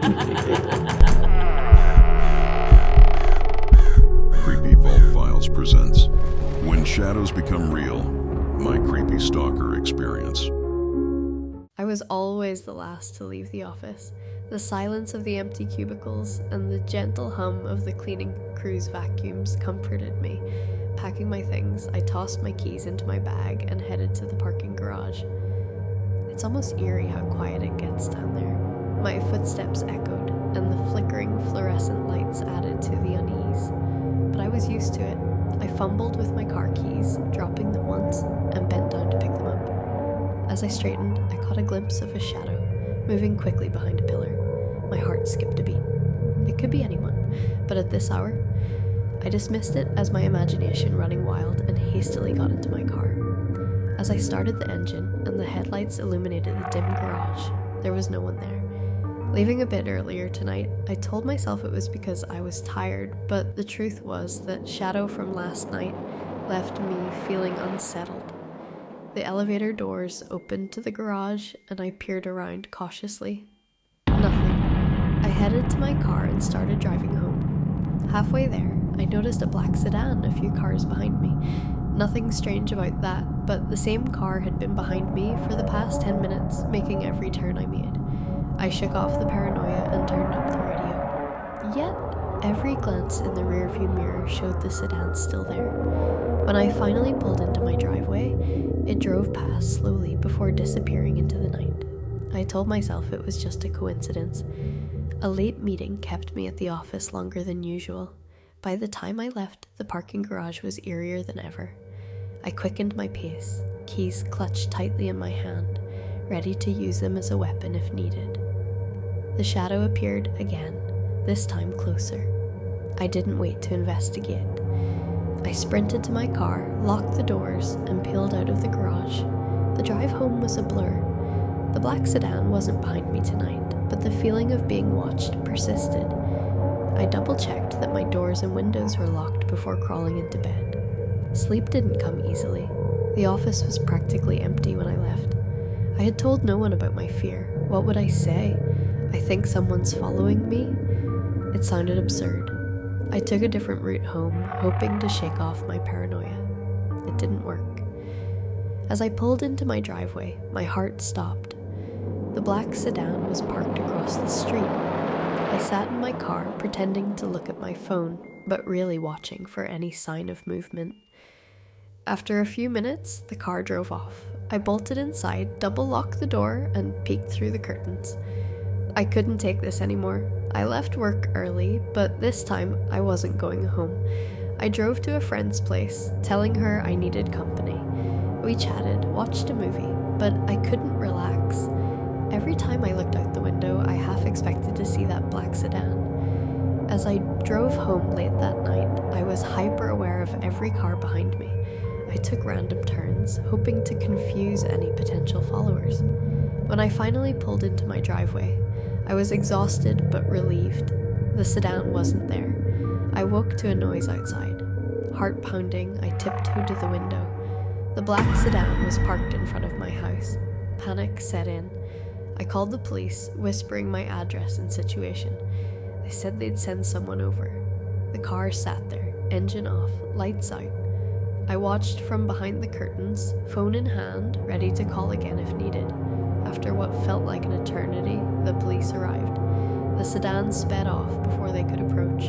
Creepy Vault Files presents When Shadows Become Real, My Creepy Stalker Experience. I was always the last to leave the office. The silence of the empty cubicles and the gentle hum of the cleaning crew's vacuums comforted me. Packing my things, I tossed my keys into my bag and headed to the parking garage. It's almost eerie how quiet it gets down there. My footsteps echoed, and the flickering fluorescent lights added to the unease. But I was used to it. I fumbled with my car keys, dropping them once, and bent down to pick them up. As I straightened, I caught a glimpse of a shadow, moving quickly behind a pillar. My heart skipped a beat. It could be anyone, but at this hour, I dismissed it as my imagination running wild and hastily got into my car. As I started the engine and the headlights illuminated the dim garage, there was no one there. Leaving a bit earlier tonight, I told myself it was because I was tired, but the truth was that shadow from last night left me feeling unsettled. The elevator doors opened to the garage, and I peered around cautiously. Nothing. I headed to my car and started driving home. Halfway there, I noticed a black sedan a few cars behind me. Nothing strange about that, but the same car had been behind me for the past 10 minutes, making every turn I made. I shook off the paranoia and turned up the radio. Yet, every glance in the rearview mirror showed the sedan still there. When I finally pulled into my driveway, it drove past slowly before disappearing into the night. I told myself it was just a coincidence. A late meeting kept me at the office longer than usual. By the time I left, the parking garage was eerier than ever. I quickened my pace, keys clutched tightly in my hand, ready to use them as a weapon if needed. The shadow appeared again, this time closer. I didn't wait to investigate. I sprinted to my car, locked the doors, and peeled out of the garage. The drive home was a blur. The black sedan wasn't behind me tonight, but the feeling of being watched persisted. I double-checked that my doors and windows were locked before crawling into bed. Sleep didn't come easily. The office was practically empty when I left. I had told no one about my fear. What would I say? I think someone's following me? It sounded absurd. I took a different route home, hoping to shake off my paranoia. It didn't work. As I pulled into my driveway, my heart stopped. The black sedan was parked across the street. I sat in my car, pretending to look at my phone, but really watching for any sign of movement. After a few minutes, the car drove off. I bolted inside, double-locked the door, and peeked through the curtains. I couldn't take this anymore. I left work early, but this time I wasn't going home. I drove to a friend's place, telling her I needed company. We chatted, watched a movie, but I couldn't relax. Every time I looked out the window, I half expected to see that black sedan. As I drove home late that night, I was hyper-aware of every car behind me. I took random turns, hoping to confuse any potential followers. When I finally pulled into my driveway, I was exhausted but relieved. The sedan wasn't there. I woke to a noise outside. Heart pounding, I tiptoed to the window. The black sedan was parked in front of my house. Panic set in. I called the police, whispering my address and situation. They said they'd send someone over. The car sat there, engine off, lights out. I watched from behind the curtains, phone in hand, ready to call again if needed. After what felt like an eternity, the police arrived. The sedan sped off before they could approach.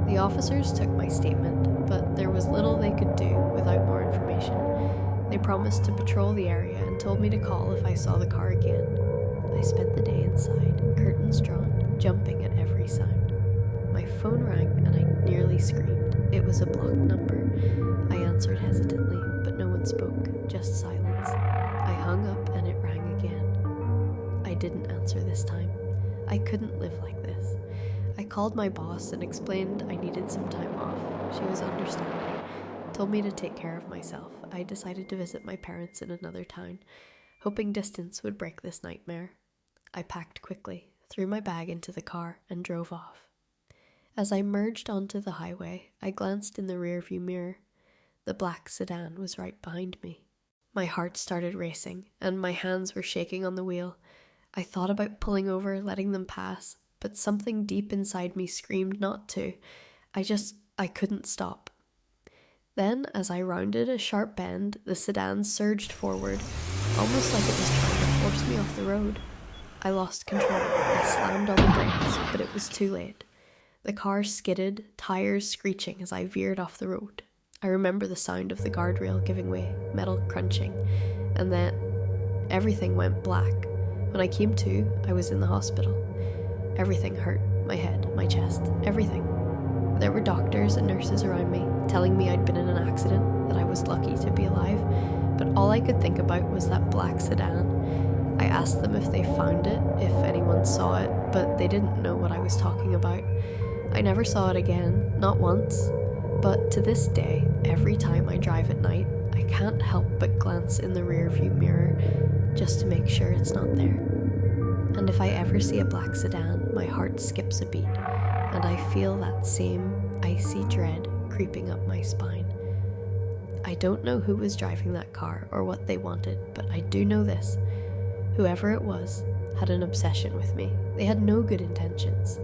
The officers took my statement, but there was little they could do without more information. They promised to patrol the area and told me to call if I saw the car again. I spent the day inside, curtains drawn, jumping at every sound. My phone rang and I nearly screamed. It was a blocked number. I answered hesitantly, but no one spoke, just silence. I hung up and it rang again. I didn't answer this time. I couldn't live like this. I called my boss and explained I needed some time off. She was understanding, told me to take care of myself. I decided to visit my parents in another town, hoping distance would break this nightmare. I packed quickly, threw my bag into the car, and drove off. As I merged onto the highway, I glanced in the rearview mirror. The black sedan was right behind me. My heart started racing, and my hands were shaking on the wheel. I thought about pulling over, letting them pass, but something deep inside me screamed not to. I couldn't stop. Then, as I rounded a sharp bend, the sedan surged forward, almost like it was trying to force me off the road. I lost control. I slammed on the brakes, but it was too late. The car skidded, tires screeching as I veered off the road. I remember the sound of the guardrail giving way, metal crunching, and then everything went black. When I came to, I was in the hospital. Everything hurt. My head, my chest, everything. There were doctors and nurses around me, telling me I'd been in an accident, that I was lucky to be alive, but all I could think about was that black sedan. I asked them if they found it, if anyone saw it, but they didn't know what I was talking about. I never saw it again, not once, but to this day, every time I drive at night, I can't help but glance in the rearview mirror just to make sure it's not there. And if I ever see a black sedan, my heart skips a beat, and I feel that same icy dread creeping up my spine. I don't know who was driving that car or what they wanted, but I do know this. Whoever it was had an obsession with me. They had no good intentions.